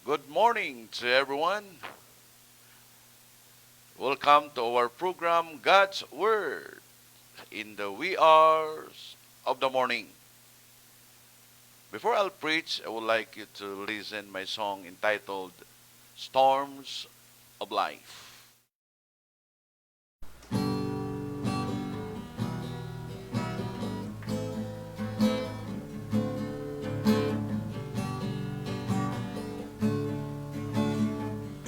Good morning to everyone. Welcome to our program, God's Word, in the wee hours of the morning. Before I'll preach, I would like you to listen my song entitled Storms of Life.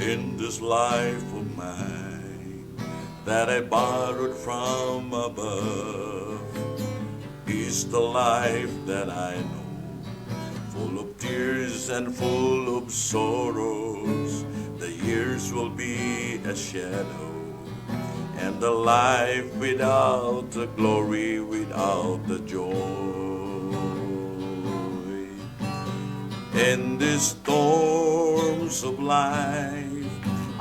In this life of mine that I borrowed from above is the life that I know, full of tears and full of sorrows. The years will be a shadow, and the life without the glory, without the joy. In these storms of life,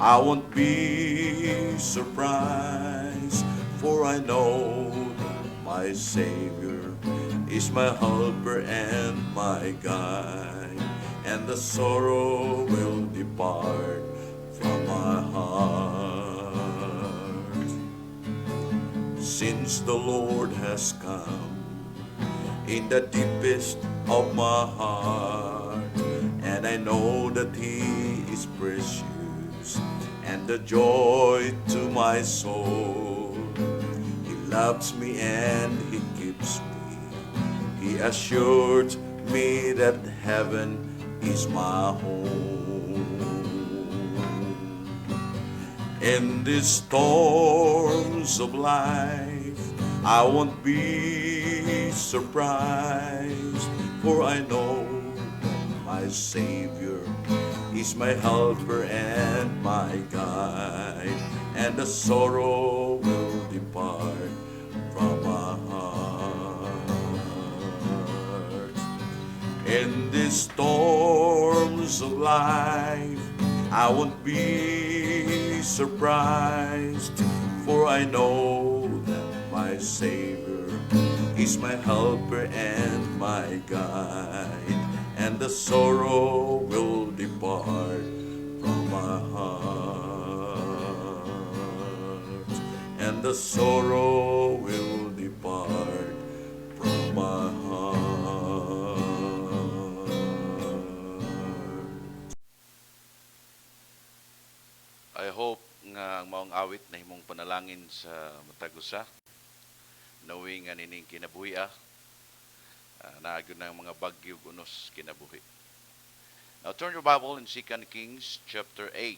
I won't be surprised, for I know that my Savior is my helper and my guide, and the sorrow will depart from my heart. Since the Lord has come in the deepest of my heart, and I know that He is precious and the joy to my soul. He loves me and He keeps me. He assured me that heaven is my home. In these storms of life, I won't be surprised, for I know my Savior is my helper and my guide, and the sorrow will depart from my heart. In these storms of life, I won't be surprised, for I know that my Savior is my helper and my guide, and the sorrow will depart from my heart, and the sorrow will depart from my heart. I hope nga ang maong awit na himong panalangin sa matag usa, knowing nga nining kinabuhi naagyo na ang mga bagyo unos kinabuhi. Now turn your Bible in 2 Kings chapter 8.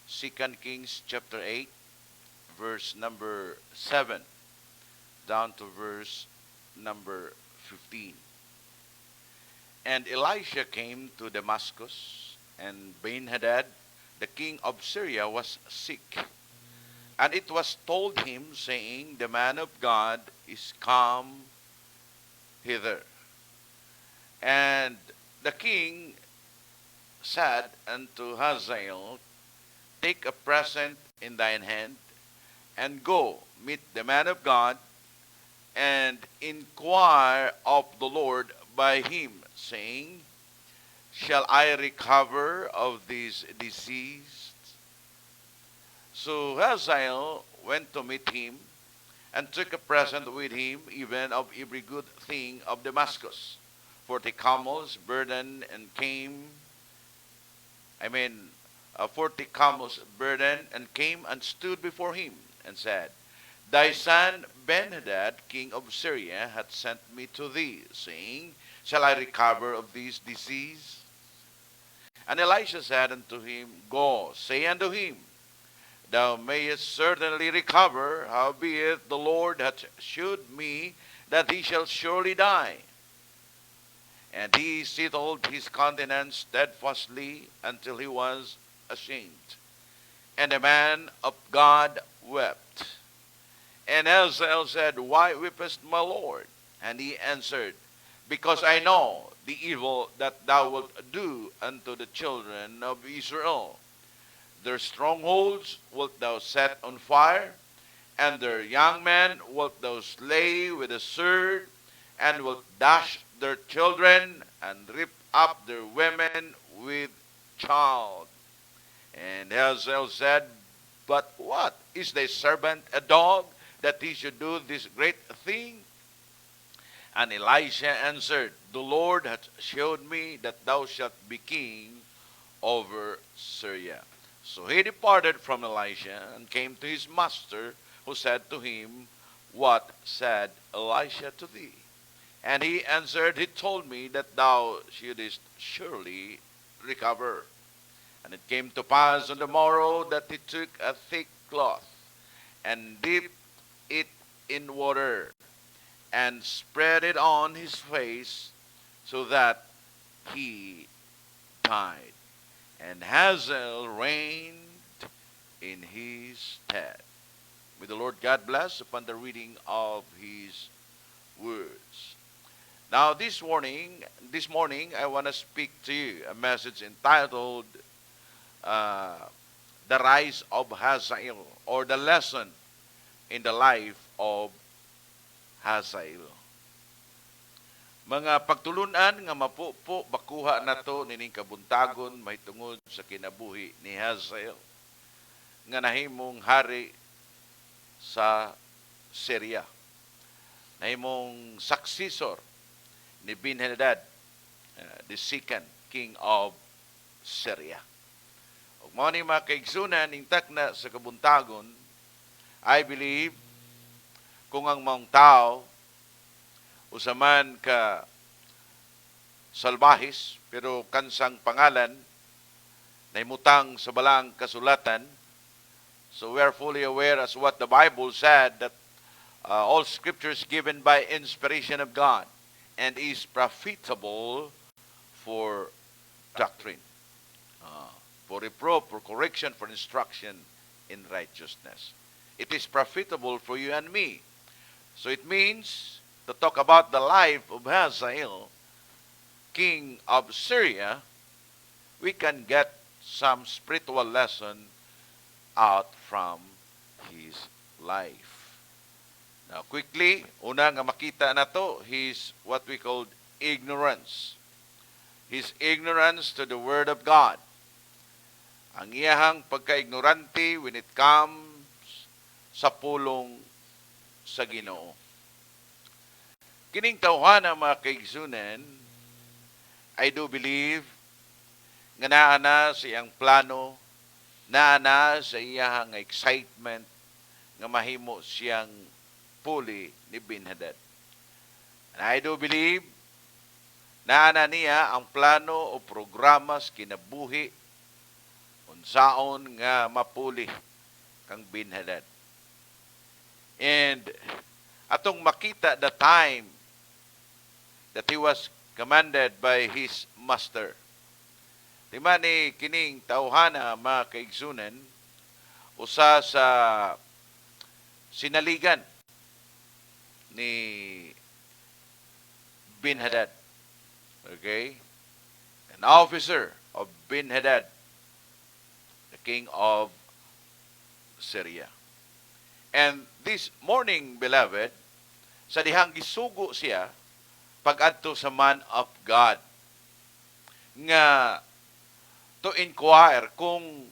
2 Kings chapter 8, verse number 7 down to verse number 15. And Elisha came to Damascus, and Ben-Hadad, the king of Syria, was sick. And it was told him, saying, The man of God is come hither. And the king said unto Hazael, Take a present in thine hand, and go meet the man of God, and inquire of the Lord by him, saying, Shall I recover of this disease? So Hazael went to meet him, and took a present with him, even of every good thing of Damascus, 40 camels burdened, and came, I mean, 40 camels burdened, and came and stood before him, and said, Thy son Benhadad, king of Syria, hath sent me to thee, saying, Shall I recover of this disease? And Elisha said unto him, Go, say unto him, Thou mayest certainly recover, howbeit the Lord hath shewed me that he shall surely die. And he settled his countenance steadfastly until he was ashamed. And the man of God wept. And Hazael said, Why weepest my Lord? And he answered, Because I know the evil that thou wilt do unto the children of Israel. Their strongholds wilt thou set on fire, and their young men wilt thou slay with a sword, and wilt dash their children, and rip up their women with child. And Hazael said, But what? Is thy servant a dog, that he should do this great thing? And Elisha answered, The Lord hath showed me that thou shalt be king over Syria. So he departed from Elisha and came to his master, who said to him, What said Elisha to thee? And he answered, He told me that thou shouldest surely recover. And it came to pass on the morrow that he took a thick cloth and dipped it in water and spread it on his face, so that he died. And Hazael reigned in his stead. May the Lord God bless upon the reading of his words. Now this morning, I want to speak to you a message entitled The Rise of Hazael, or the lesson in the life of Hazael. Mga pagtulunan nga mapupo bakuha nato nining kabuntagon may tungod sa kinabuhi ni Hazael nga nahimong hari sa Syria. Nahimong successor ni Ben-Hadad, the second king of Syria. Ug mao ni mga kaigsunan ning takna sa kabuntagon, I believe kung ang maong tao usaman ka salbahis pero kansang pangalan nahimutang sa balang kasulatan, so we are fully aware as what the Bible said that all scripture is given by inspiration of God and is profitable for doctrine, for reproof, for correction, for instruction in righteousness. It is profitable for you and me. So it means to talk about the life of Hazael, king of Syria, we can get some spiritual lesson out from his life. Now quickly, una nga makita nato his what we call ignorance. His ignorance to the Word of God. Ang iyahang pagka-ignorante when it comes sa pulong sa Ginoo. Kining tawhana mga kaigsunan, I do believe nga naana sa iyang plano, naana sa iyang excitement nga mahimo siyang puli ni Ben-Hadad. And I do believe naana niya ang plano o programa sa kinabuhi unsaon nga mapuli kang Ben-Hadad. And atong makita the time that he was commanded by his master. Di man ni kining tawhana mga kaigsunan, usa sa sinaligan ni Ben-Hadad. Okay? An officer of Ben-Hadad, the king of Syria. And this morning, beloved, sa dihang gisugo siya pag-adto sa man of God nga to inquire kung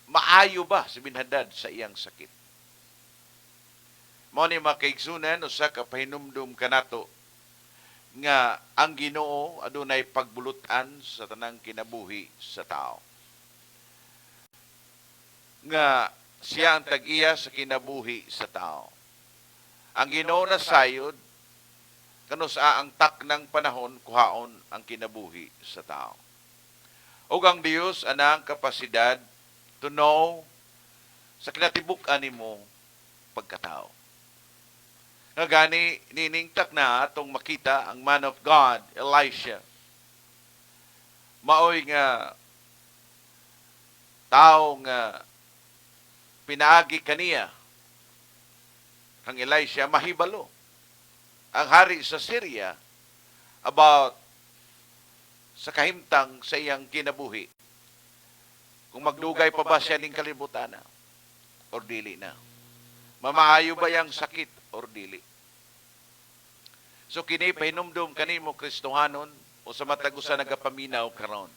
maayo ba si Ben-Hadad sa iyang sakit. Mao ni makaigsunan usa ka pahinumdum kanato nga ang Ginoo adunay pagbulutan sa tanang kinabuhi sa tao. Nga siya ang tag-iya sa kinabuhi sa tao. Ang Ginoo na sayod kano sa ang taknang panahon kuhaon ang kinabuhi sa tao. Ug ang Dios anang kapasidad to know sa kinatibuk-an nimo pagkatao. Nga gani nining takna atong makita ang man of God, Elisha. Maoy nga tao nga pinaagi kaniya kang Elisha mahibalo ang hari sa Syria about sa kahimtang sa iyang kinabuhi. Kung magdugay pa ba siya ning kalibutan na or dili na. Mamaayo ba yang sakit or dili. So kini pahinumdum kanimo Kristohanon o sa matag usa nagapaminaw karon.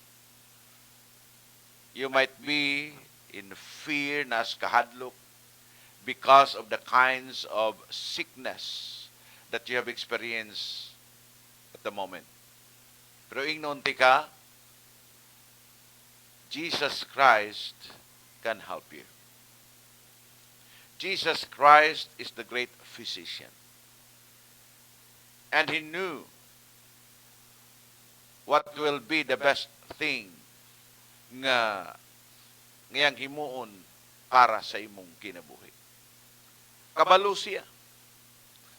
You might be in fear na kahadlok because of the kinds of sickness that you have experienced at the moment. Pero ingnon ka, Jesus Christ can help you. Jesus Christ is the great physician. And He knew what will be the best thing nga ngayang himuon para sa imong kinabuhi. Kabalo siya.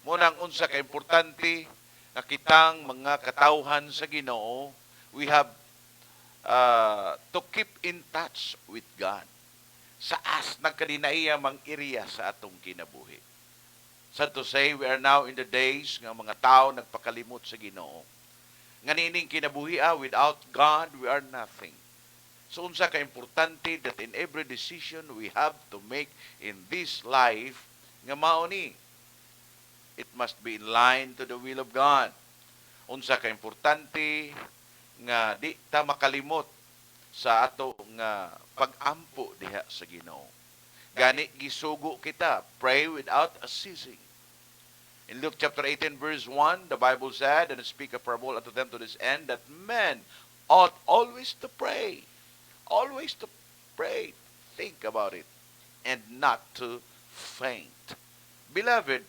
Munang unsa ka importante nga kitang mga katawhan sa Ginoo, we have to keep in touch with God. Saas nagkadinaiya mang area sa atong kinabuhi. So to say, we are now in the days nga mga tao nagpakalimot sa Ginoo. Nga nining kinabuhi without God, we are nothing. So unsa ka importante that in every decision we have to make in this life nga mao ni, it must be in line to the will of God. Unsa ka importante nga di ta makalimot sa ato nga pag-ampo diha sa Ginoo. Gani gisugo kita, pray without ceasing. In Luke chapter 18 verse 1, the Bible said, and speak a parable unto them to this end, that men ought always to pray. Always to pray. Think about it. And not to faint. Beloved,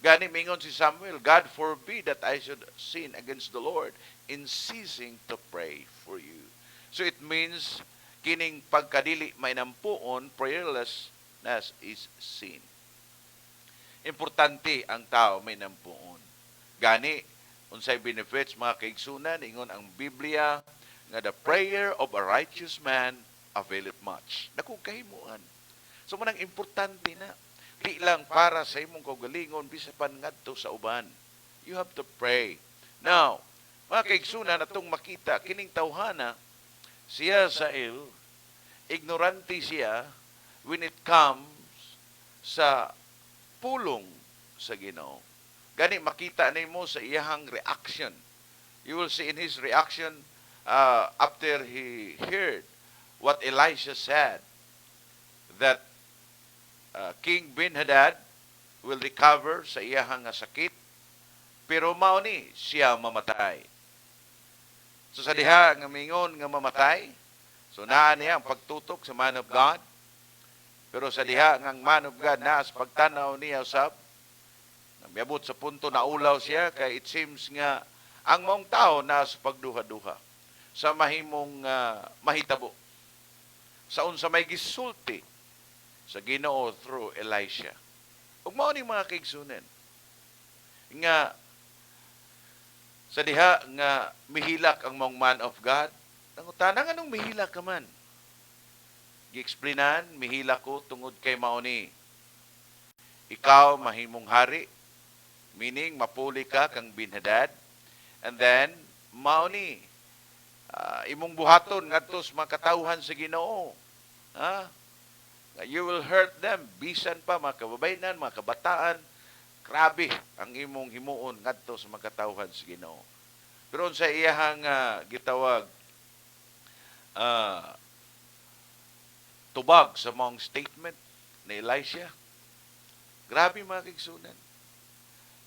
gani mingon si Samuel, God forbid that I should sin against the Lord in ceasing to pray for you. So it means, kining pagkadili may nampuon, prayerlessness is sin. Importante ang tao may nampuon. Gani, unsay benefits mga kaigsunan, ingon ang Biblia, nga the prayer of a righteous man availeth much. Dakong kahimuan. So manang importante na. Di lang para sa imong kaugalingon, bisapan ngadto sa uban. You have to pray. Now, mga kaigsunan, atong makita, kining tawhana, siya sa ignorante siya when it comes sa pulong sa Ginoo. Gani makita nimo sa iyahang reaction. You will see in his reaction after he heard what Elisha said, that King Ben-Hadad will recover sa iyahang sakit, pero mao ni siya mamatay. So sa diha nga mingon nga mamatay, so naa niya ang pagtutok sa man of God. Pero sa diha nga man of God na sa pagtanaw niya usab, miabot sa punto na ulaw siya, kay it seems nga ang maong tao na sa pagduha-duha sa mahimong mahitabo. Sa unsa may gisulti sa Ginoo through Elisha. Ug mao ni mga kaigsunan nga sa diha nga mihilak ang maong man of God, nangutana nga nung mihilak ka man. Gi-explainan, mihilak ko tungod kay mao ni ikaw mahimong hari, meaning mapuli ka kang Ben-Hadad, and then mao ni imong buhaton ngadto sa mga katawhan sa Ginoo. You will hurt them, bisan pa mga kababayenan, mga kabataan. Grabe ang imong himuon ngadto sa mga katawhan sa Ginoo. Pero sa iyahang gitawag tubag sa mong statement ni Elisha, grabe mga kaigsunan.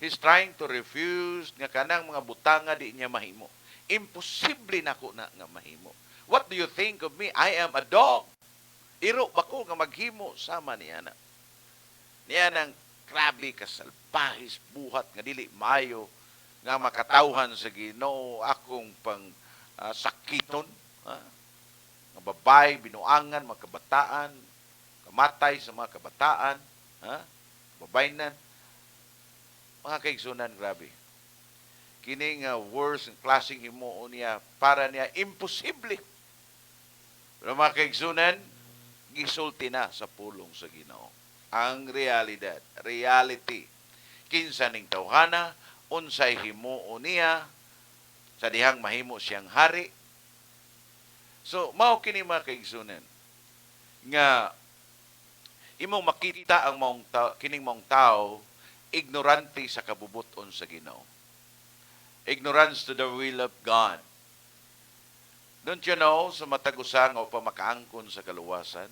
He's trying to refuse nga kanang mga butanga di niya mahimo. Imposible nako na nga mahimo. What do you think of me? I am a dog. Iro ba ko nga maghimo sama niya na? Niya nang grabe kasalpahis buhat nga dili mayo nga makatawhan sa Ginoo akong pang sakiton, nga babay, binuangan, mga kabataan, kamatay sa mga kabataan, babaynan. Mga kaigsunan, grabe. Kining worst and klaseng himuon niya, para niya imposible. Pero mga kaigsunan, gisulti na sa pulong sa Ginoo. Ang reality. Kinsa ning tawhana, unsay himuon niya, sa dihang mahimo siyang hari. So, mao kini mga kaigsunan, nga imong makita ang kining maong tao, ignorante sa kabubuton sa Ginoo. Ignorance to the will of God. Don't you know, sa matag-usa nga upang makaangkon sa kaluwasan,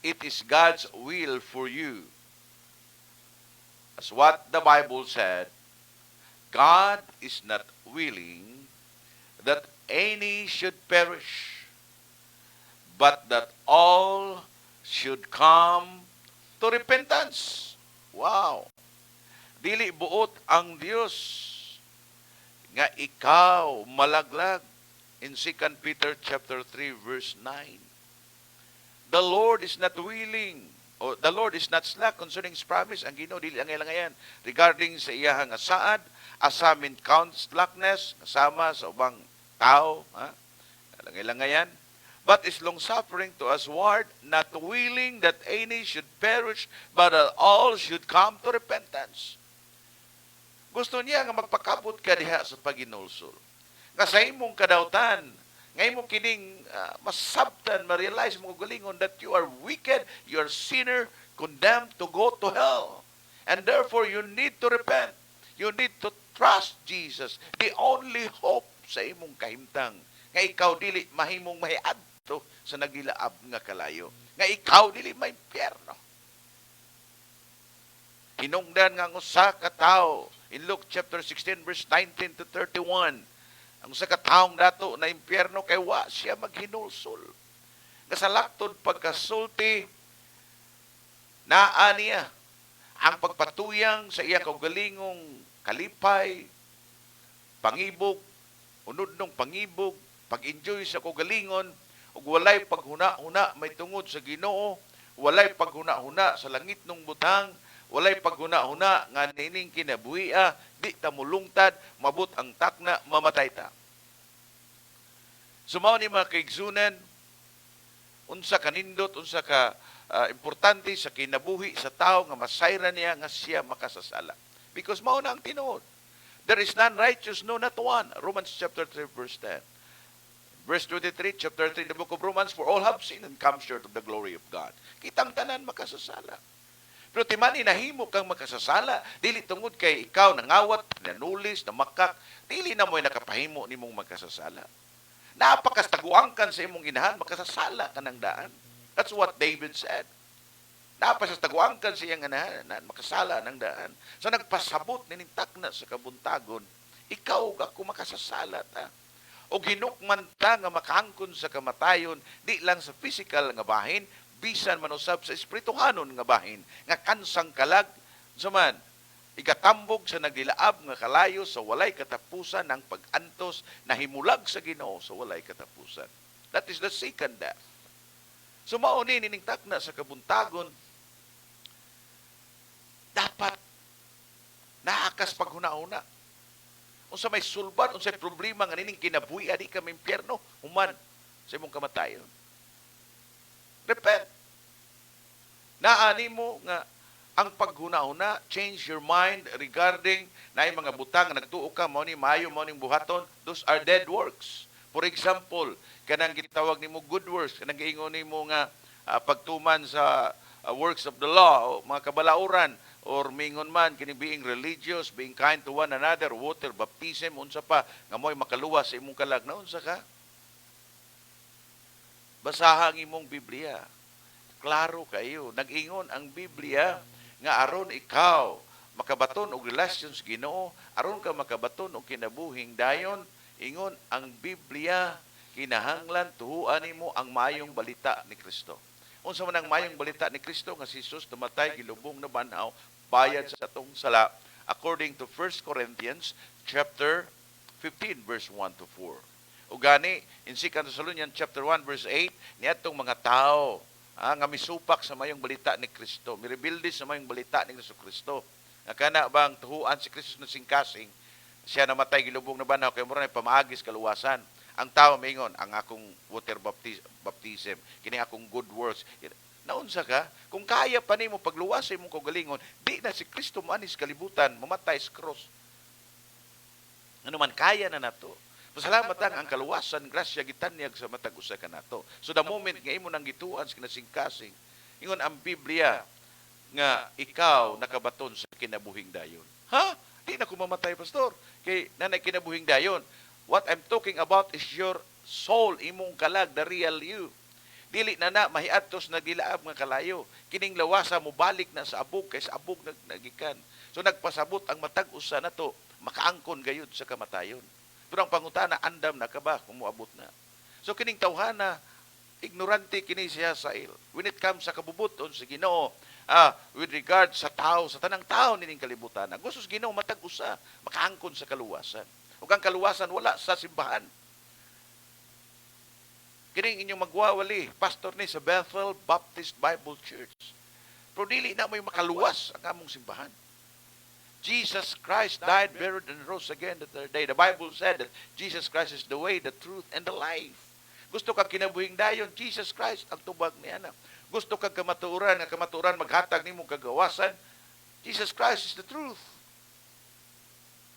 it is God's will for you. As what the Bible said, God is not willing that any should perish, but that all should come to repentance. Wow! Dili buot ang Dios nga ikaw malaglag. In 2 Peter chapter 3 verse 9. The Lord is not willing, or the Lord is not slack concerning His promise. Ang Ginoo dili ang ilangayan regarding sa iyahang asaad, asamin count slackness kasama sa ubang tao, ha? Ang ilangayan. But is long suffering to usward, not willing that any should perish, but that all should come to repentance. Gusto niya nga magpakabot ka diha sa paginulsol. Nga sa imong kadautan, nga imong kining masabtan, ma-realize mo galingon that you are wicked, you are sinner, condemned to go to hell. And therefore, you need to repent. You need to trust Jesus, the only hope sa imong kahimtang. Nga ikaw dili mahimong mahiadto sa nagilaab nga kalayo. Nga ikaw dili maimpyerno. Hinungdan nga ang usa ka tawo in Luke chapter 16 verse 19 to 31. Ang usa ka taong dato na impyerno kay wa siya maghinulsol. Nga sa laktod pagkasulti naa niya ang pagpatuyang sa iyang kaugalingong kalipay, pangibog, unod ng pangibog, pag-enjoy sa kaugalingon, ug walay paghuna-huna may tungod sa Ginoo, walay paghuna-huna sa langit ng butang, walay paghuna-huna nga nining kinabuhia, di ta mulungtad, mabut ang takna, mamatay ta. Sumaw ni mga kaigsunan, unsa kanindot, unsa ka importante sa kinabuhi sa tao nga masayra niya nga siya makasasala. Because mao na ang tinuod. There is none righteous, no, not one. Romans chapter 3 verse 10. Verse 23, chapter 3, the book of Romans, for all have sinned and come short of the glory of God. Kitang tanan makasasala. Pero timani nahimo kang makasasala, dili tungod kay ikaw nangawat, nanulis, namakak, dili na mo'y nakapahimo nimong makasasala. Napakastaguangkan sa imong inahan, makasasala ka ng daan. That's what David said. Napakastaguangkan sa iyang inahan, makasala ng daan. So nagpasabot nining takna sa kabuntagon, ikaw ako makasasala ta. O ginukman ta nga makaangkon sa kamatayon, di lang sa physical nga bahin, bisan manusab sa espirituhanon nga bahin, nga kansang kalag, suman, igatambog sa naglilaab nga kalayo sa walay katapusan ng pag-antos na himulag sa Ginoo sa walay katapusan. That is the second death. So mauni nining takna sa kabuntagon, dapat naakas paghuna-una. Unsa may sulban, unsay problema nga nining kinabuhi adi ka impyerno, human sa imong kamatayon. Repent. Naani mo nga ang paghuna-huna, change your mind regarding na mga butang nga nagtuo ka, mao ni maayo, mao ning buhaton, those are dead works. For example, kanang gitawag nimo good works, kanang giingon nimo nga pagtuman sa works of the law, o mga kabalauran, or mingon man kini being religious, being kind to one another, water baptism, unsa pa nga mo'y makaluwas sa imong kalag, na unsa ka? Basaha ang imong Biblia. Klaro kayo. Nag-ingon ang Biblia nga aron ikaw makabaton og relasyon sa Ginoo, aron ka makabaton og kinabuhing dayon, ingon ang Biblia kinahanglan tuhuan nimo ang mayong balita ni Kristo. Unsa man ang mayong balita ni Kristo nga si Jesus namatay gilubong na banhaw bayad sa atong sala according to 1 Corinthians chapter 15 verse 1 to 4. Ugani in 2 Thessalonians chapter 1 verse 8 niadtong mga tao nga misupak sa mayong balita ni Kristo, mirebilde sa mayong balita ni Kristo. Nga kana bang tuhuan si Kristo na singkasing siya namatay gilubong na banhaw kay mura na pamaagis kaluwasan. Ang tao maingon ang akong water baptism, kini akong good works. Naunsa ka? Kung kaya pa nimo pagluwas sa imong kaugalingon, di na si Kristo manis kalibutan, mamatay sa cross. Ano man kaya na nato. Pasalamat ang kaluwasan, grasya gitanyag sa matag usa kanato. So the moment nga imo nang gituan sa kinasingkasing, ingon ang Biblia nga ikaw nakabaton sa kinabuhing dayon. Ha? Di na ko mamatay, pastor. Kay nanay kinabuhing dayon. What I'm talking about is your soul, imong kalag, the real you. Dili na mahiadtos nagdilaab nga kalayo. Kining lawasa mo balik na sa abog, kay sa abog nagikan. So nagpasabot ang matag usa na to, makaangkon gayud sa kamatayon. Pero ang pangutana, andam na ka ba kung moabot na? So kining tawhana, ignorante kini siya sa when it comes sa kabubuton sa Ginoo, with regard sa tao, sa tanang tao nining kalibutan. Gusto sa Ginoo matag usa, makaangkon sa kaluwasan. Ug ang kaluwasan wala sa simbahan. Kining inyong magwawali, pastor ni sa Bethel Baptist Bible Church. Pero dili na may makaluwas ang among simbahan. Jesus Christ died, buried, and rose again the third day. The Bible said that Jesus Christ is the way, the truth, and the life. Gusto ka kinabuhing dayon, Jesus Christ ang tubag ni anak. Gusto ka kamatuoran, nga kamatuoran maghatag nimo kagawasan, Jesus Christ is the truth.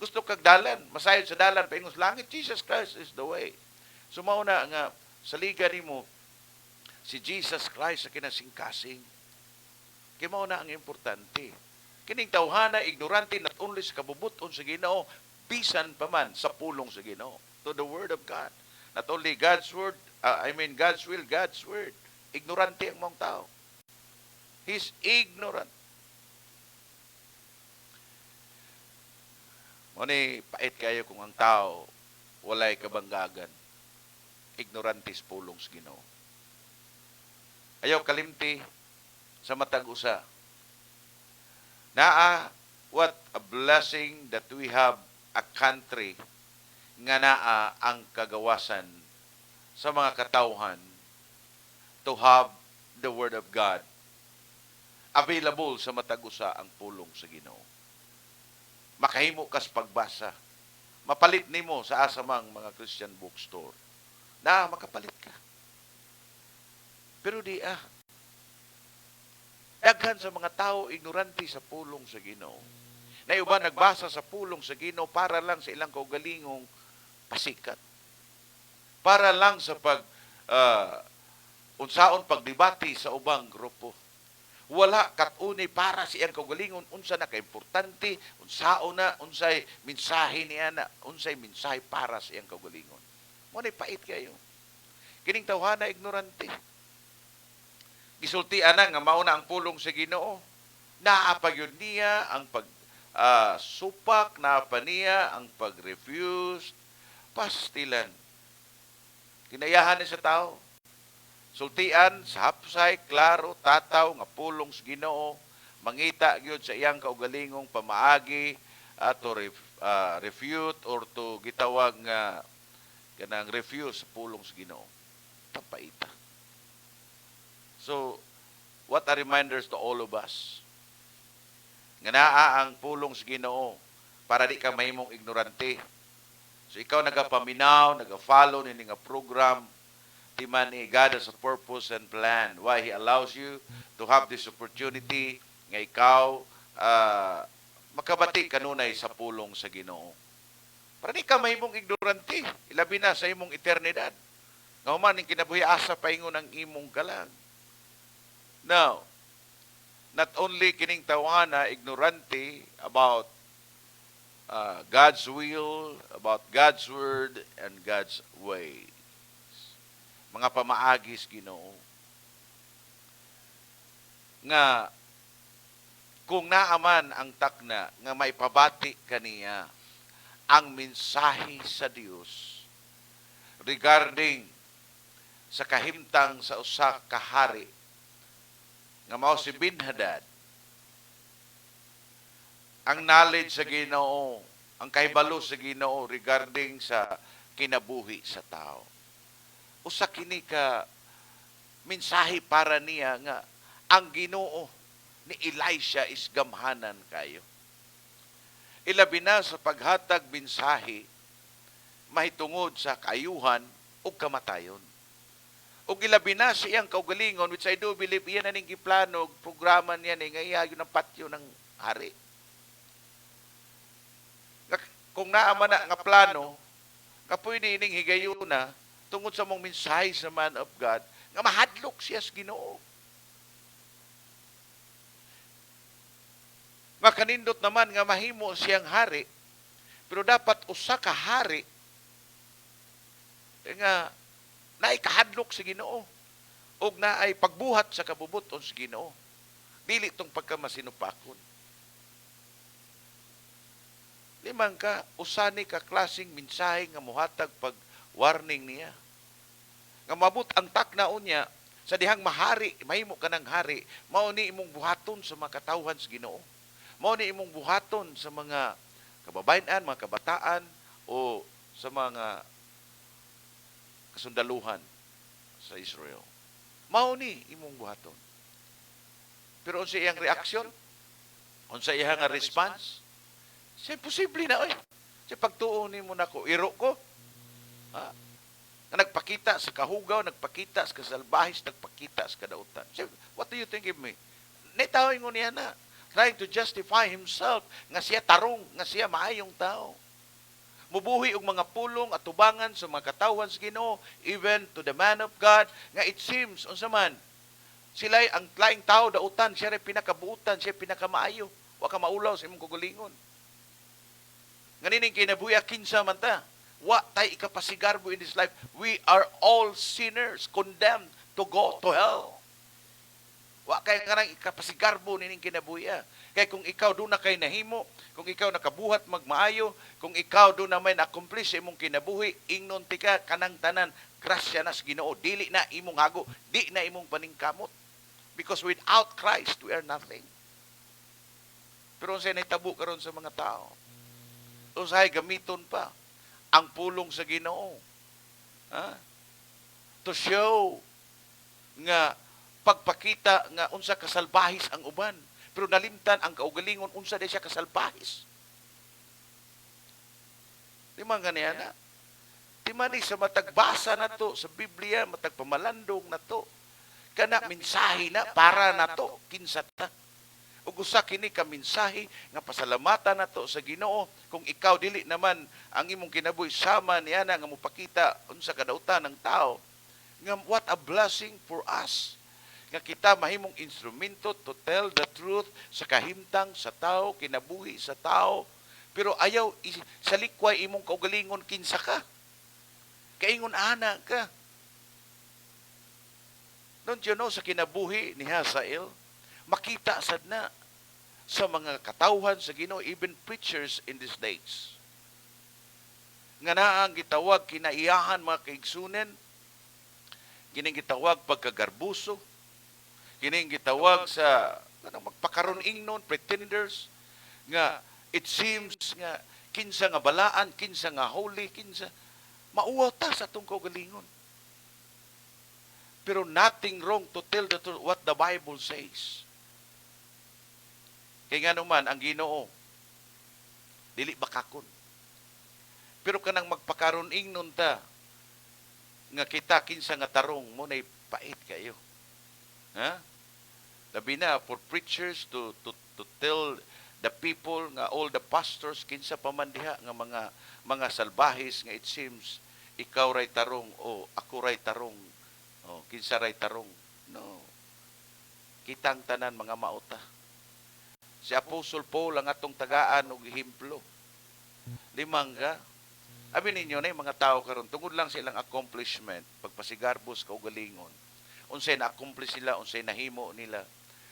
Gusto kag dalan, masayod sa dalan paingon sa langit, Jesus Christ is the way. So mao na nga sa liga nimo si Jesus Christ sa kinasingkasing. Kay mao na ang importante. Kining tawhana ignorante not only sa kabubuton sa Ginoo, bisan pa man sa pulong sa Ginoo. To the word of God. Not only God's word, God's will, God's word. Ignorante ang mga tao. He's ignorant. Muni pait kayo kung ang tao walay kabanggagan. Ignorantes pulong sa Ginoo. Ayaw kalimti sa matag usa. What a blessing that we have a country nga naa ang kagawasan sa mga katawhan to have the Word of God available sa matag usa ang pulong sa Ginoo. Makahimo kas pagbasa. Mapalit nimo sa asamang mga Christian bookstore. Makapalit ka. Pero daghan sa mga tao ignorante sa pulong sa Ginoo. Na iba nagbasa sa pulong sa Ginoo para lang sa ilang kaugalingong pasikat. Para lang sa unsaon pagdebate sa ubang grupo. Wala katuni para sa iyang kaugalingon unsa na kaimportante, unsaon na unsay mensahe niya na unsay mensahe para sa iyang kaugalingon. Mo ni pait kayo. Kining tawhana ignorante. Gisultian na nga mao na ang pulong sa Ginoo. Naa pa gyud niya ang supak, naa pa niya ang pag-refuse, pastilan. Kinayahan ni sa tao. Sultian sa hapsay, klaro, tataw nga pulong sa Ginoo, mangita gyud sa iyang kaugalingong pamaagi to refute or to gitawag nga kanang refuse sa pulong sa Ginoo. Papaita. So, what a reminders to all of us. Nga naa ang pulong sa Ginoo para di ka mahimong ignorante. So, ikaw nagapaminaw, nagafollow nini nga program, di man God has a purpose and plan why He allows you to have this opportunity nga ikaw makabati kanunay sa pulong sa Ginoo. Para di ka mahimong ignorante, ilabi na sa imong eternidad. Nga human ning kinabuhi asa paingon ang imong kalag. Now, not only kining tawana ignorante about God's will, about God's word, and God's way. Mga pamaagis Ginoo. Nga, kung naaman ang takna nga may pabati kaniya ang mensahe sa Dios regarding sa kahimtang sa usa ka hari nga mao si Ben-Hadad, ang knowledge sa Ginoo, ang kahibalo sa Ginoo regarding sa kinabuhi sa tao. Usa kini ka mensahe para niya nga ang Ginoo ni Elisha is gamhanan kayo. Ilabi na sa paghatag mensahe mahitungod sa kaayuhan ug kamatayon. O gilabi na siyang kaugalingon, which I do believe, iyan na ning giplano, programa niya ni ngayagyo ng patio ng hari. Kung naaman na nga plano, nga pwede ining higayon na, tungod sa mong mensahe sa man of God, nga mahadlok siya sa Ginoo. Makanindot naman nga mahimo siyang hari, pero dapat usa ka hari nga naay kahadlok sa Ginoo ug naay pagbuhat sa kabubuton sa Ginoo. Dili tong pagkamasinupakon. Limang ka, usani ka klaseng mensahe nga muhatag pag warning niya. Nga mabut ang taknaon niya, sa dihang mahari, mahimo ka ng hari, mao ni imong buhaton sa mga katawhan sa Ginoo. Mao ni imong buhaton sa mga kababayan, mga kabataan, o sa mga kasundaluhan sa Israel. Mao ni imong buhaton. Pero unsa iyang reaksyon? Unsa iyang response? Siya posible na, oy. Siya pagtuon ni mo nako, iro ko. Ha? Na nagpakita sa kahugaw, nagpakita sa kasalbahis, nagpakita sa kadautan. Siya, what do you think of me? Naitawin ko niya na, trying to justify himself, nga siya tarong, nga siya maayong tao. Mubuhi og mga pulong at tubangan sa mga katawhan sa Ginoo, even to the man of God, nga it seems, unsa man, sila'y ang laing tao, dautan, siya rin pinakabuutan, siya pinakamaayo. Wa ka maulaw sa imong kugulingon. Ganining kinabuya, kinsa man ta. Wa tay ikapasigarbo in this life. We are all sinners, condemned to go to hell. Wa kay kanang ikapasigarbo nining kinabuya. Kay kung ikaw do na kay nahimo, kung ikaw nakabuhat magmaayo, kung ikaw do na may na-accomplish sa imong kinabuhi, ingnon ti ka kanang tanan, grasya na sa Ginoo. Dili na imong hago, di na imong paningkamot. Because without Christ, we are nothing. Pero unsay nahitabo karon sa mga tao? Unsay gamiton pa ang pulong sa Ginoo. Ha? To show nga pagpakita nga unsa kasalbahis ang uban. Pero nalimtan ang kaugalingon unsa di siya kasalbahis. Di man ganiya na. Di man sa matagbasa na to sa Biblia, matagpamalandong na to. Kana mensahe na para na to. Kinsa ta. Ug usa kini ka mensahe nga pasalamatan nato sa Ginoo kung ikaw dili naman ang imong kinabuhi sama niya na nga mopakita unsa kadautan ng tao nga what a blessing for us nga kita mahimong instrumento to tell the truth sa kahimtang sa tao, kinabuhi sa tao, pero ayaw sa likway imong kaugalingon kinsa ka, kaingon ana ka. Don't you know, sa kinabuhi ni Hazael, makita sad na sa mga katawhan sa Ginoo, even preachers in these days. Nga na ang gitawag kinaiyahan mga kaigsunen, kining gitawag pagkagarbuso, kining gitawag sa magpakaron ingnon, pretenders, nga it seems nga kinsa nga balaan, kinsa nga holy, kinsa mauwaw ta sa atong kaugalingon. Pero nothing wrong to tell the truth what the Bible says. Kaya nga naman, ang Ginoo, dili bakakon. Pero kanang magpakaron ingnon ta, nga kita kinsa nga tarong mo na pait kayo. Ha? Labi na, for preachers to tell the people, nga all the pastors, kinsa pamandiha, nga mga salbahis, nga it seems, ikaw ray tarong, o ako ray tarong, o kinsa ray tarong. No. Kitang tanan mga mauta. Si Apostle Paul ang atong tagaan og ehemplo. Limang ka. Abi ninyo na yung mga tao karon tungod lang sa ilang accomplishment, pagpasigarbos kaugalingon. Unsay na-accomplish sila, unsay nahimo nila.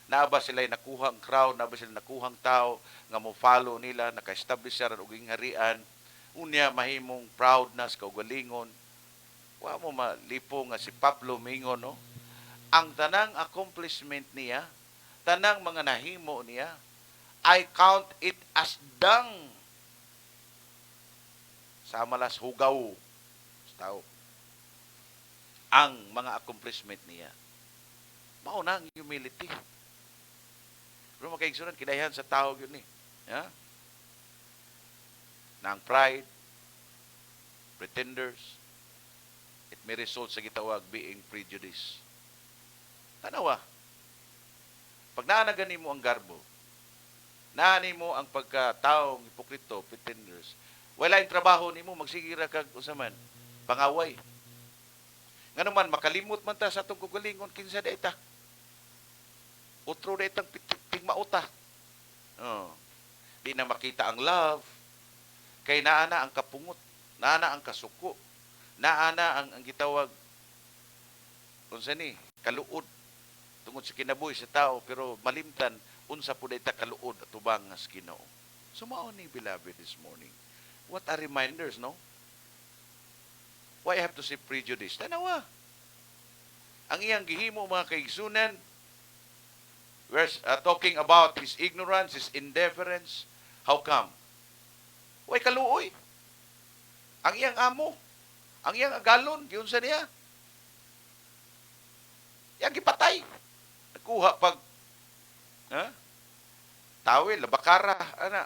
Naaba sila nakuhang crowd, naaba sila nakuhang tao nga mo follow nila, naka-establish sa og harian. Unya mahimong proudness kaugalingon. Wa mo malipo nga si Pablo mingon, no? Ang tanang accomplishment niya, tanang mga nahimo niya, I count it as dung. Sa malas hugaw sa tao. Ang mga accomplishment niya. Mauna ang humility. Pero makaigsunan, kidayan sa tao yun eh. Yeah? Na ang pride, pretenders, it may result sa gitawag being prejudice. Tanawa. Pag naanagan mo ang garbo, naani mo ang pagkataong hipokrito, pretenders, wala yung trabaho ni mo, magsigira kag usaman, pangaway. Nga naman, makalimot man ta sa itong kugalingon, kinsa da ita. Utro da itang pigmauta. Oh. Di na makita ang love. Kay naana ang kapungot, naana ang kasuko, naana ang gitawag unsa ni kaluod tungod sa kinabuhi sa tao, pero malimtan unsa pud ita kaluod at ubang nga sa Ginoo. So mao ni, beloved, this morning. What are reminders, no? Why I have to say prejudice? Tanawa. Ang iyang gihimo mga kaigsunan, we're talking about his ignorance, his indifference. How come? Way kaluoy. Ang iyang amo, ang iyang agalon, giunsa niya? Yang gipatay. Nagkuha pag tawil, labakara, ana.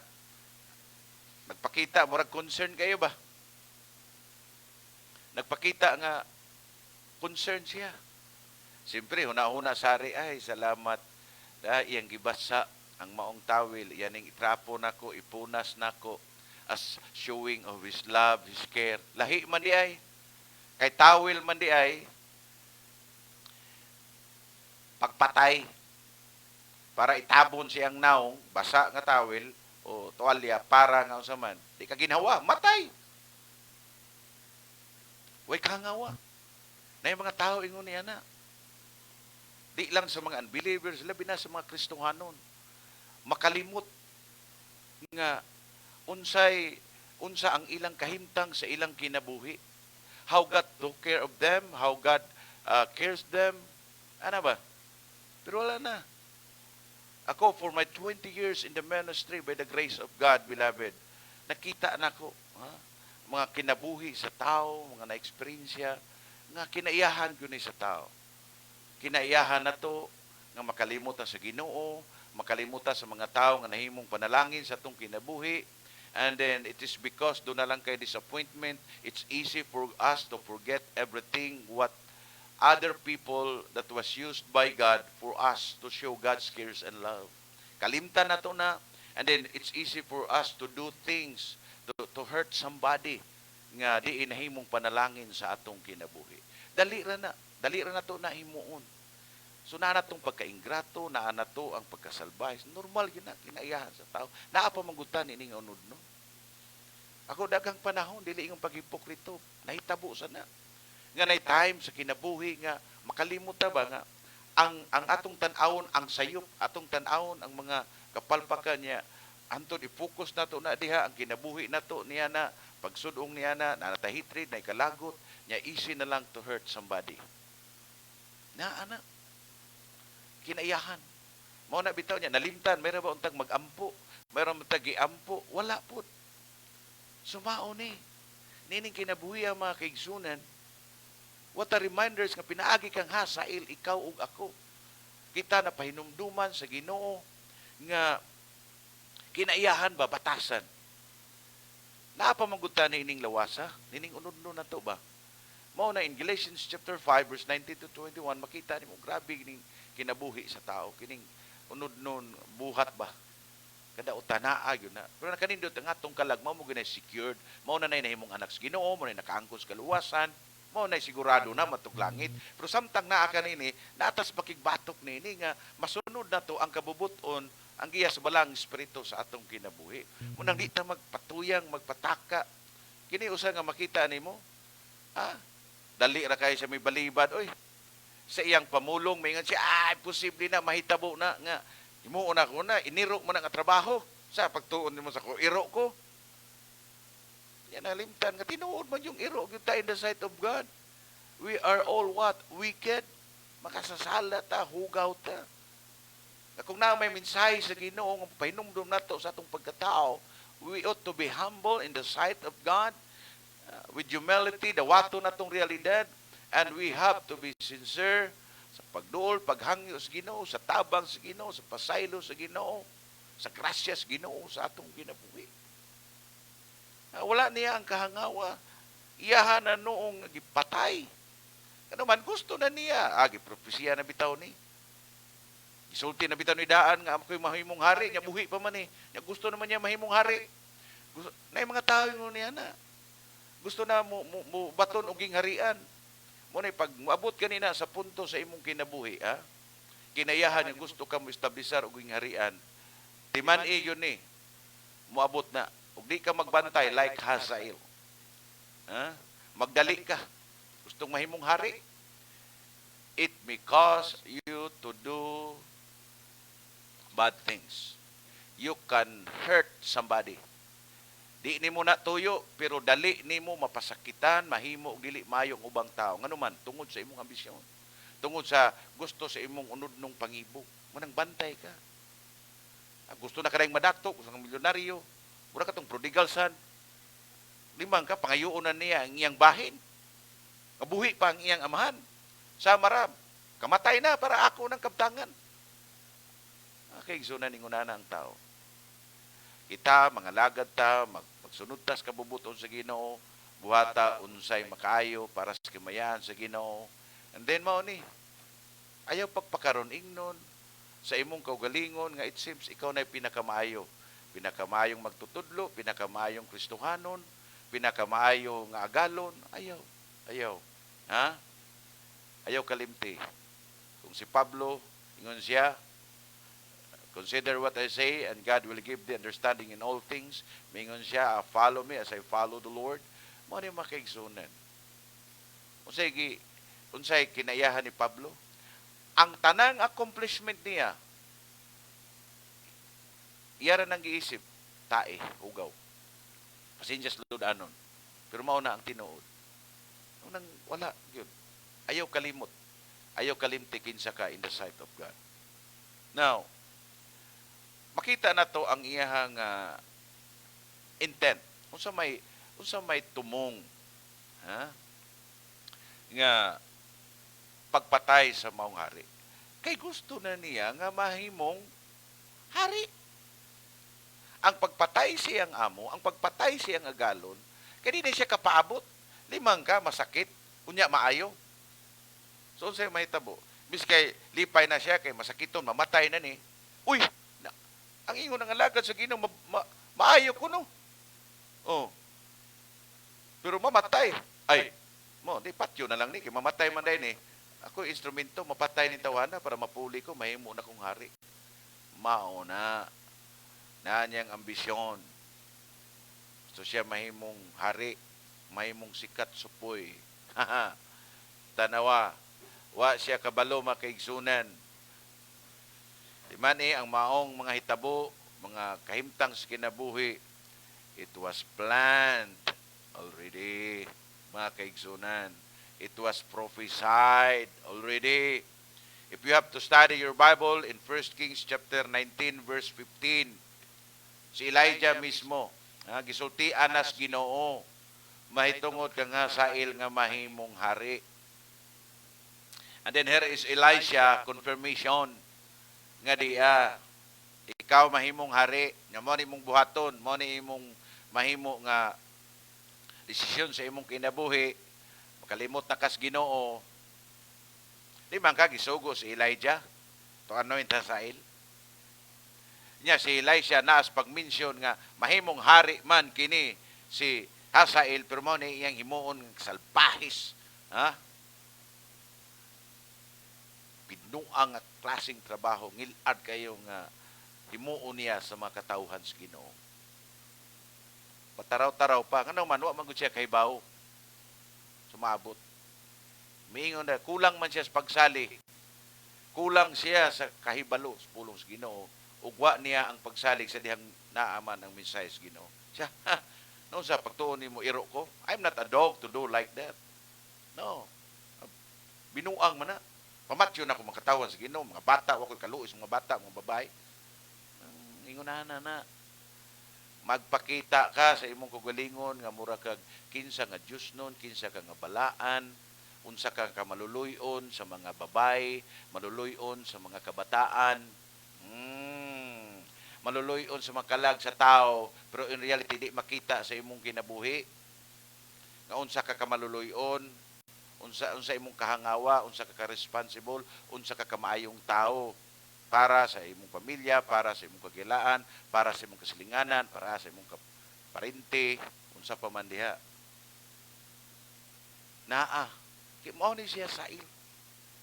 Nagpakita, murag concern kayo ba? Nagpakita nga concern siya. Siyempre, huna-huna sari, ay, salamat. Iyang gibasa ang maong tawil, yan ang itrapo nako, ipunas nako, as showing of his love, his care. Lahi man di ay. Kay tawil man di ay, pagpatay, para itabon siyang naong, basa nga tawil, o tuwalya, para nga usaman, di ka ginawa, matay. Way kangawa. Na yung mga tao ingon niya na. Di lang sa mga unbelievers, labi na sa mga Kristohanon. Makalimot nga unsa ang ilang kahimtang sa ilang kinabuhi. How God took care of them, how God cares them. Ano ba? Pero wala na. Ako, for my 20 years in the ministry, by the grace of God, beloved, nakita na ko, mga kinabuhi sa tao, mga na-experiensya, nga kinaiyahan ko ni sa tao. Kinaiyahan na to, nga makalimutan sa Ginoo, makalimutan sa mga tao nga nahimong panalangin sa itong kinabuhi, and then it is because doon na lang kay disappointment, it's easy for us to forget everything what other people that was used by God for us to show God's cares and love. Kalimtan na to na, and then it's easy for us to do things to hurt somebody nga di inahimong panalangin sa atong kinabuhi. Dali ra na to na himuon. So naa na tong pagkaingrato, naa na to ang pagkasalbahis. Normal yun na, kinaiyahan sa tao. Naa pa manggutan ini nga unod, no? Ako dagang panahon, dili ingong paghipokrito. Nahitabo sa na. Nga na time sa kinabuhi nga makalimot ba nga ang atong tan-awon, ang sayop, atong tan-awon, ang mga kapalpakan niya, antod i-focus na to na diha, ang kinabuhi na to niya na, pagsudong niya na, natahitrid, na ikalagot, niya easy na lang to hurt somebody. Ana, kinaiyahan. Mao na bitaw niya, nalimtan, mayroon ba untang mag-ampo? Mayroon ba tagi-ampo? Wala po. Sumao ni. Nining kinabuhi ang mga kaigsunan, what a reminders nga pinaagi kang hasail, ikaw ug ako. Kita na pahinumduman sa Ginoo nga kinaiyahan ba, batasan. Naapamanggutan ni ining lawasa, nining unod-unod na to ba? Mao na in Galatians chapter 5 verse 19 to 21, makita nimo grabe kining kinabuhi sa tao, kining unod-unod buhat ba? Kada utanaa yun na. Pero nakanindot ang atong kalag, mao mo ginay secured, mao na nay nahimong anak sa Ginoo, mao na nakaangkon sa kaluwasan, mao na sigurado na matuklangit. Pero samtang naa kanini, naatas pakigbatok nini nga masunod na to ang kabubuton, ang giya sa balang espiritu sa atong kinabuhi. Munang di ta magpatuyang, magpataka. Kini usa nga makita nimo, dali ra kay sa may balibad, oy. Sa iyang pamulong, may nga siya, posible na, mahitabo na, nga, himuon ako na, iniro mo na nga trabaho. Sa pagtuon mo sa ko, iro ko. Yan nalimtan, nga tinuod man yung iro, kita in the sight of God. We are all what? Wicked. Makasasala ta, hugaw ta. Kung na may mensahe sa Ginoo, ang pahinumdum na to sa atong pagkatao, we ought to be humble in the sight of God, with humility, dawato na tong realidad, and we have to be sincere sa pagduol, paghangyo sa Ginoo, sa tabang sa Ginoo, sa pasaylo sa Ginoo, sa grasya sa Ginoo sa atong kinabuhi. Wala niya ang kahangawa. Iyahan na noong gipatay. Ano man, gusto na niya. Gipropesiya na bitaw ni. Gisulti na bitaw ni daan nga ako'y mahimong hari. Niya buhi pa man eh. Niya gusto naman niya mahimong hari. Gusto, na yung mga tao yung niya na. Gusto na mo baton og harian. Muna pag maabot kanina sa punto sa imong kinabuhi, kinayahan yung gusto ka mo establisar og harian, timan yun ni. moabot na. Ug di ka magbantay like Hazael. Ha? Magdali ka. Gustong mahimong hari. It may cause you to do bad things. You can hurt somebody. Di nimo na tuyo, pero dali nimo mapasakitan, mahimo og dili maayo ang ubang tao. Ngano man tungod sa imong ambisyon. Tungod sa gusto sa imong unod-nong pangibog. Manang bantay ka. Gusto na kadayong madakto, gusto ng milyonaryo. Mura ka tong prodigal son. Limang ka, pangayuon na niya ang iyang bahin. Kabuhi pa ang iyang amahan. Sa marab, kamatay na para ako ng kabtangan. Okay, so na ninguna na ang tao. Kita, mga lagad ta, magsunod ta sa kabubuton sa Ginoo, buhata, unsay makaayo para sa kimayan sa Ginoo. And then, mao ni, ayaw pagpakaroon ingnon sa imong kaugalingon nga it seems ikaw na pinakamaayo. Pinakamayong magtutudlo, pinakamayong Kristohanon, pinakamaayo nga agalon. Ayaw. Ayaw. Ha? Ayaw kalimti. Kung si Pablo, ingon siya, consider what I say, and God will give the understanding in all things. Mingon siya, follow me as I follow the Lord. Mo ni makaigsunan. Unsay kinayahan ni Pablo? Ang tanang accomplishment niya, iyara nang giisip, tae, ugaw. Pasinjas lud anon. Pero mao na ang tinuod. Unang wala gyud. Ayaw kalimot. Ayaw kalimti kinsa ka in the sight of God. Now, makita na to ang iyahang intent. Unsa may tumong, ha? Nga pagpatay sa maong hari. Kay gusto na niya nga mahimong hari. Ang pagpatay siyang amo, ang pagpatay siyang agalon, kay di na siya kapaabot. Limang ka, masakit, kunya maayo. So, sa'yo mahitabo. Bis kay lipay na siya, kay masakiton, mamatay na ni. Uy, ang ingon ng alagad sa Ginoo, maayo ko no. Oh. Pero mamatay. Ay, di patyo na lang ni, kay mamatay man day ni. Ako instrumento, mapatay ni tawana para mapuli ko, mahimo na kong hari. Mao na niyang ambisyon. So siya mahimong hari, mahimong sikat supoy. Tanawa, wa siya kabalo makaigsunan. Di man ang maong mga hitabo, mga kahimtang sa kinabuhi, it was planned already, mga kaigsunan. It was prophesied already. If you have to study your Bible in 1 Kings chapter 19 verse 15, si Elijah mismo, gisultian nas Ginoo, mahitungod ka nga sail nga mahimong hari. And then here is Elisha, confirmation, nga ikaw mahimong hari, nga mo ni mong buhaton, mo ni imong mahimo nga desisyon sa imong kinabuhi, makalimot na kas Ginoo. Di man ka gisugo si Elijah to anoint Hazael. Nya si Elisha naas pag-mention nga mahimong hari man kini si Hazael, pero mo ni iyang himuon salpahis, ha? Pinuang at klaseng trabaho, ngilad kayo nga himuon niya sa mga katauhan sa Ginoo. Pataraw-taraw pa, nga naman, wa man gud siya kahibaw. Sumabot. Miingon na, kulang man siya sa pagsali. Kulang siya sa kahibalo, sa pulong sa Ginoo. Ugwa niya ang pagsalig sa dihang naaman ang mensahe sa Ginoo. Siya, no, sa pagtuon ni mo, iro ko, I'm not a dog to do like that. No. Binuang man na. Pamatyo na ako makatawan sa Ginoo. Mga bata, wako'y kaluis, mga bata, mga babae. Ingon na. Magpakita ka sa imong kagalingon nga mura kag kinsa nga Dios nun, kinsa ka nga balaan, unsa ka maluluyon sa mga babay, maluluyon sa mga kabataan, maluluyon sa mga kalag sa tao, pero in reality di makita sa imong kinabuhi. Nga unsa ka maluluyon, unsa imong kahangawa, unsa ka responsible, unsa ka maayong tao para sa imong pamilya, para sa imong kagilaan, para sa imong kasilinganan, para sa imong parente, unsa pa man diha. Mao ni siya sail.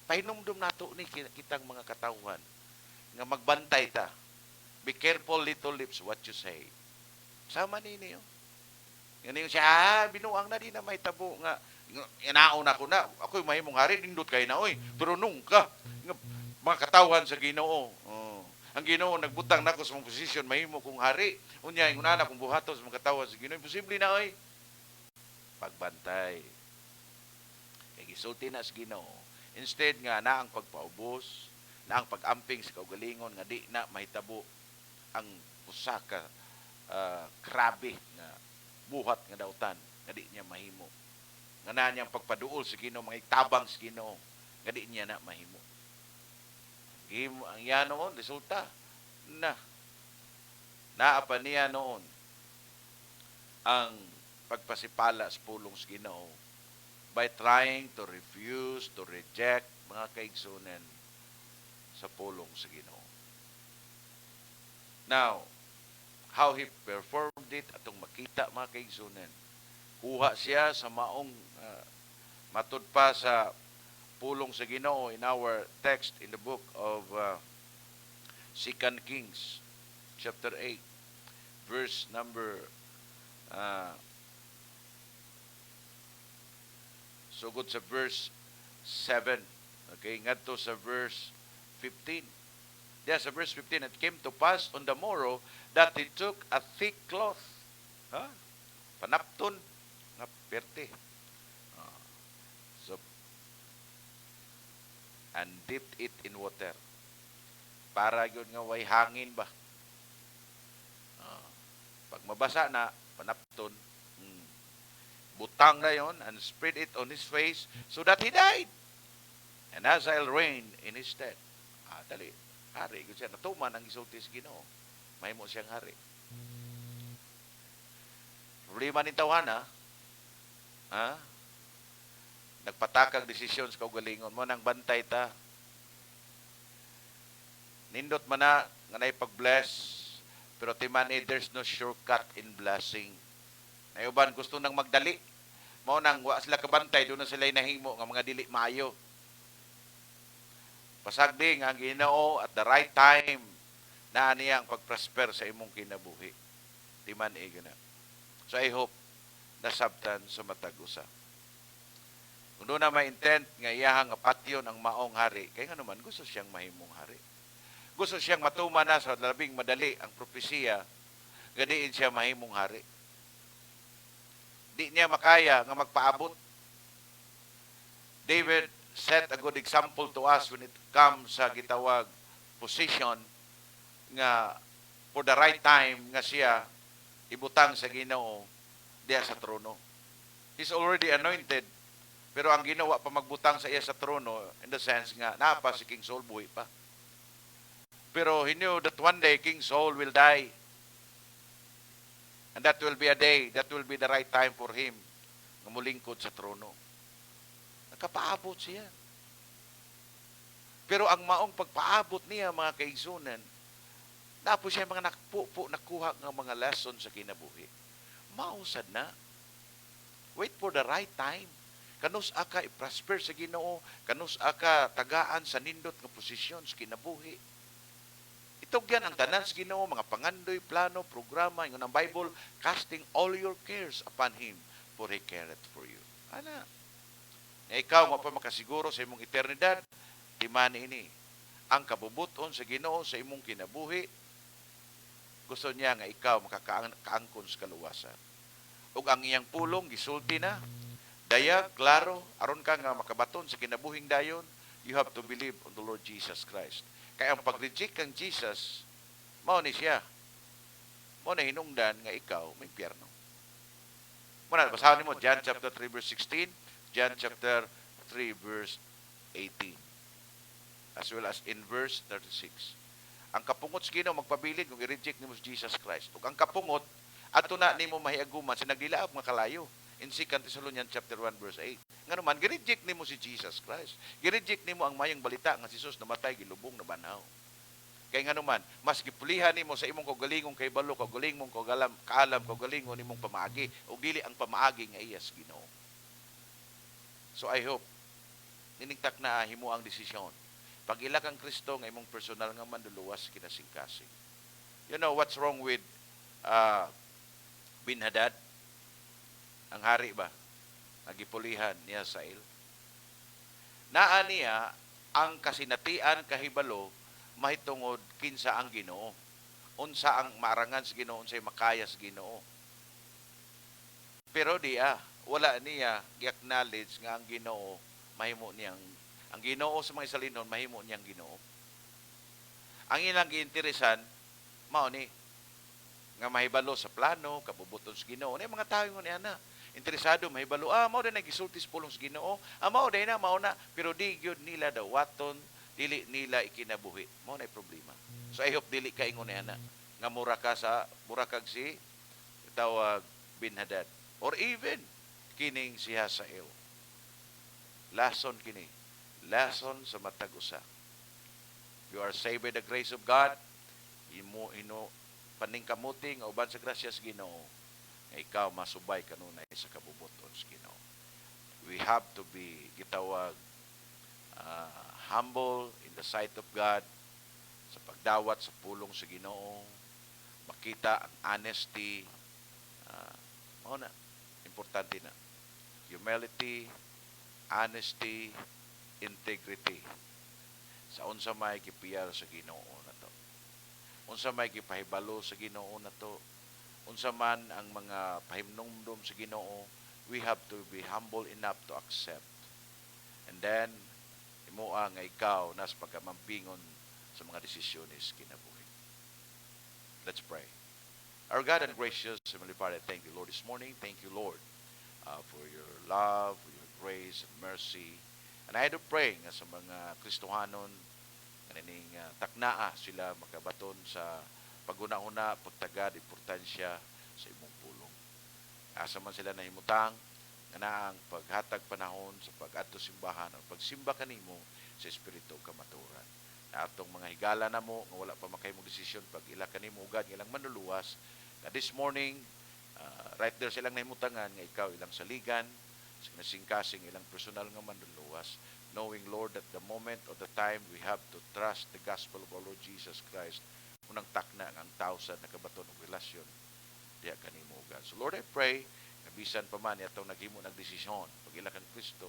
Pahinumdum nato ni kitang mga katawhan nga magbantay ta. Be careful, little lips, what you say. Sama nini oh. Yan yung siya, binuang na di na may tabo nga. Inaon ako na, ako'y mahimong hari, nindot kayo na, oy. Pero nung ka, mga katawan sa Ginoo. Oh. Ang Ginoo nagbutang nako sa mong posisyon, mahimo kong hari. Unya, yung una kong buhatos sa mga katawan sa Ginoo. Imposible na, oy. Pagbantay. Kaya gisulti na sa Ginoo. Instead nga, na ang pagpaubos, na ang pag-amping sa kaugalingon, nga di na mahitabo ang usa ka krabe na buhat nga dautan, nga di niya mahimo. Nga na niyang pagpaduol sa Ginoo, mga itabang sa Ginoo, nga di niya na mahimo. Ang iya noon, resulta, naapa niya noon ang pagpasipala sa pulong sa Ginoo by trying to refuse, to reject mga kaigsunan sa pulong sa Ginoo. Now, how he performed it, atong makita mga kaigsunan. Kuha siya sa maong matud pa sa pulong sa Ginoo in our text in the book of 2 Kings chapter 8 verse number sugod sa verse 7, okay, ngadto sa verse 15. There sa verse 15, it came to pass on the morrow that he took a thick cloth, panapton nga perte, so and dipped it in water para yun nga way hangin ba, pag mabasa na panapton, butang na yon, and spread it on his face so that he died, and Hazael reigned in his stead. Dali, hari yun siya, natuman ang isulti sa Ginoo, mahimo siyang hari. Problema ni tawana, nagpatakag desisyon sa kaugalingon mo, nang bantay ta. Nindot man na, nga na ipag-bless, pero timan there's no shortcut in blessing. Nayuban gusto nang magdali, mao nang wa sila kabantay, doon na sila nahimo nga mga dili maayo. Pasagdi nga ang Ginoo at the right time na niyang pag-prosper sa imong kinabuhi. Timan na. So I hope nasabtan sa matag usa. Kung doon na may intent nga iyahang patyon ang maong hari, kaya nga naman gusto siyang mahimong hari. Gusto siyang matuman na sa labing madali ang propesiya, gadiin siya mahimong hari. Di niya makaya nga magpaabot. David set a good example to us when it comes sa gitawag position nga for the right time nga siya ibutang sa Ginoo diya sa trono. He's already anointed, pero ang ginawa pa magbutang sa iya sa trono in the sense nga napa si King Saul buhi pa. Pero he knew that one day King Saul will die. And that will be a day, that will be the right time for him na mulingkod sa trono. Nakapaabot siya. Pero ang maong pagpaabot niya, mga kaigsunan, napo siya mga nakuha ng mga lesson sa kinabuhi. Mausad na. Wait for the right time. Kanus aka i-prosper sa Ginoo, kanus aka tagaan sa nindot ng posisyon sa kinabuhi. Itugyan ang tanan sa Ginoo, mga pangandoy, plano, programa, yung ang Bible, casting all your cares upon Him, for He careth for you. Ana, nga ikaw mapamakasiguro sa imong eternidad, timani ini, ang kabubuton sa Ginoo sa imong kinabuhi, gusto niya nga ikaw makakaangkon sa kaluwasan. Ug ang iyang pulong, gisulti na, daya, klaro, aron ka nga makabaton sa kinabuhing dayon, you have to believe on the Lord Jesus Christ. Kaya ang pag-reject kang Jesus, mao ni siya. Mao na hinungdan nga ikaw may impyerno. Muna, basahin mo, John chapter 3 verse 16, John chapter 3 verse 18, as well as in verse 36. Ang kapungot sa Ginoo magpabilin kung i-reject nimo si Jesus Christ. Ug ang kapungot, ato na nimo mahiaguman sa naglilaab nga kalayo. In 2 Thessalonians chapter 1 verse 8. Nga naman, gireject nimo si Jesus Christ. Gireject nimo ang mayang balita nga si Jesus namatay, gilubong na banaw. Kaya nga naman, mas gipulihan nimo sa imong kaugalingong kay balo, kaugalingong kaalam, kaugalingon nimong pamaagi, o dili ang pamaagi nga iya sa Ginoo. So I hope, ninigtak na himo ang desisyon. Pag ila kang Kristo nga imong personal nga manduluwas kinasingkasing. You know what's wrong with Bin-Hadad, ang hari ba, nagipulihan niya sa il. Naa niya ang kasinatian kahibalo mahitungod kinsa ang Ginoo. Unsa ang maarangan sa Ginoo, unsay makaya sa Ginoo. Pero wala niya gi-acknowledge nga ang Ginoo mahimo niyang ang Ginoo sa mga isalinon mahimo niyang Ginoo. Ang ilang giinteresan mao ni nga mahibalo sa plano, kabubuton sa Ginoo. Ni mga tawo nga niya na interesado mahibalo, mao din nagisulti sa pulong sa Ginoo. Mao din na mao na, pero di gyud nila daw waton, dili nila ikinabuhi. Mao na problema. So I hope dili ka ingon niya na nga mura kag si tawag Bin-Hadad or even kining si Hazael. Lason kini. Lason sa matag usa. You are saved by the grace of God. Paningkamuting o uban sa grasya sa Ginoo nga ikaw masubay kanunay sa kabubuton sa Ginoo. We have to be gitawag humble in the sight of God sa pagdawat sa pulong sa Ginoo. Makita ang honesty. Mao na importante na. Humility, honesty, integrity. Sa unsa may gipiyar sa Ginoo na to. Unsa may gipahibalo sa Ginoo na to. Unsa man ang mga pahimnumdum sa Ginoo, we have to be humble enough to accept. And then himua nga ikaw nas pagkamampingon sa mga desisyones kinabuhi. Let's pray. Our God and gracious Heavenly Father, thank you, Lord, this morning. Thank you, Lord, for your love, for your grace and mercy. And I do pray nga sa mga Kristohanon kanining taknaa sila makabaton sa paguna-una, pagtagad, importansya sa imong pulong. Asa man sila nahimutang nga naang paghatag panahon sa pag-adto simbahan o pagsimba kanimo sa espiritu kamaturan. Na atong mga higala namo nga wala pa makahimong desisyon pag ila kanimo ugad nga ilang manluluwas. Na this morning, right there silang nahimutangan nga ikaw ilang saligan, sinasingkasing ilang personal nga manluluwas, knowing, Lord, that the moment or the time we have to trust the gospel of our Lord Jesus Christ, unang takna ang tao sa nakabaton og relasyon diha kanimo ugad. So Lord, I pray nga bisan pa man atong naghimo ng desisyon pag ila kan Kristo,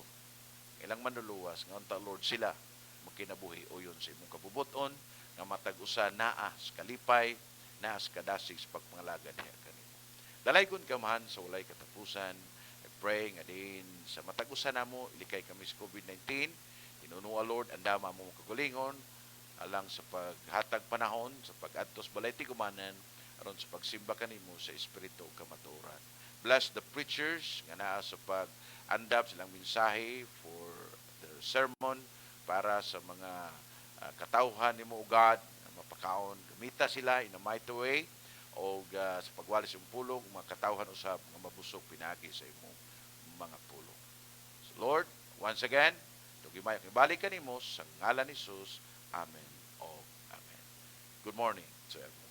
ilang manluluwas nga unta Lord sila magkinabuhi uyon sa imong kabubuton nga matag-usa naa sa kalipay, naa sa kadasig sa pagpangalaga diha kanimo. Dalaygon ka man sa walay katapusan. I pray nga din sa matag-usa namo ilikay kami sa COVID-19. Tinunua Lord andama mo kagulingon alang sa paghatag panahon sa pag-adto sa balay tigumanan aron sa pagsimba kanimo sa espiritu kamatuoran. Bless the preachers nga naa sa pag-andap silang mensahe for their sermon para sa mga katawhan nimo God na mapakaon. Gamita sila in a mighty way o sa pagwali sa pulong mga katawhan usab nga mabusog pinagi sa imong mga pulong. So Lord, once again, tugimay ibalik kanimo sa ngalan ni Jesus. Amen. Oh, amen. Good morning to everyone.